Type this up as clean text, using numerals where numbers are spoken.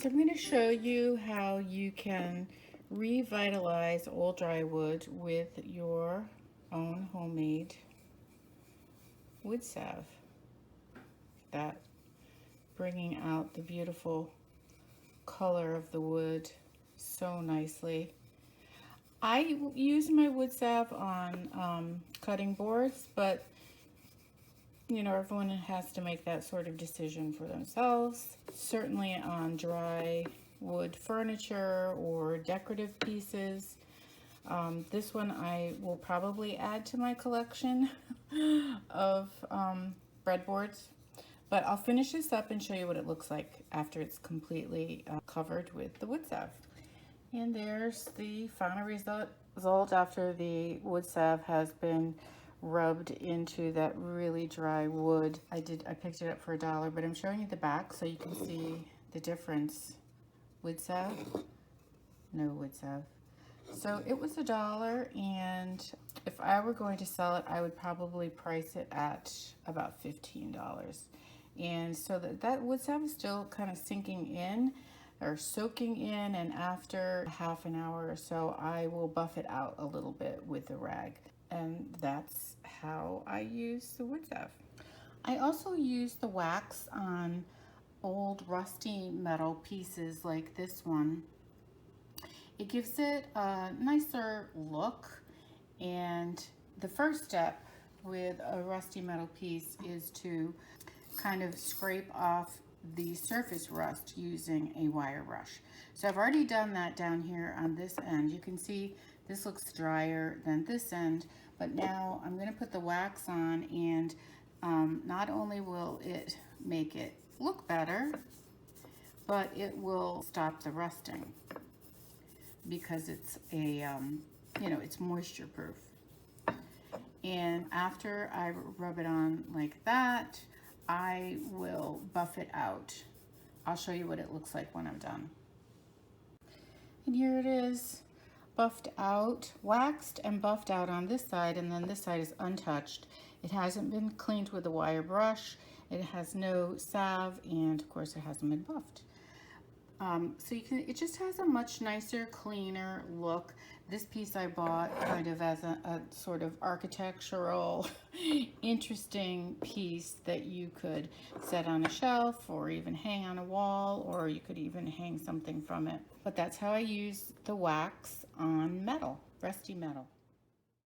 So I'm going to show you how you can revitalize old dry wood with your own homemade wood salve. That bringing out the beautiful color of the wood so nicely. I use my wood salve on cutting boards, but you know, everyone has to make that sort of decision for themselves. Certainly on dry wood furniture or decorative pieces. This one I will probably add to my collection of breadboards. But I'll finish this up and show you what it looks like after it's completely covered with the wood salve. And there's the final result after the wood salve has been rubbed into that really dry wood. I picked it up for $1, but I'm showing you the back so you can see the difference. Wood salve, no wood salve. So it was $1, and if I were going to sell it, I would probably price it at about $15. And so that wood salve is still kind of sinking in or soaking in, and after half an hour or so, I will buff it out a little bit with a rag. And that's how I use the wood salve. I also use the wax on old rusty metal pieces like this one. It gives it a nicer look, and the first step with a rusty metal piece is to kind of scrape off the surface rust using a wire brush. So I've already done that down here on this end. You can see this looks drier than this end, but now I'm going to put the wax on, and not only will it make it look better, but it will stop the rusting because it's a, you know, it's moisture proof. And after I rub it on like that, I will buff it out. I'll show you what it looks like when I'm done. And here it is, buffed out, waxed and buffed out on this side, and then this side is untouched. It hasn't been cleaned with a wire brush. It has no salve, and of course it hasn't been buffed. So it just has a much nicer, cleaner look. This piece I bought kind of as a sort of architectural, interesting piece that you could set on a shelf or even hang on a wall, or you could even hang something from it. But that's how I use the wax on metal, rusty metal.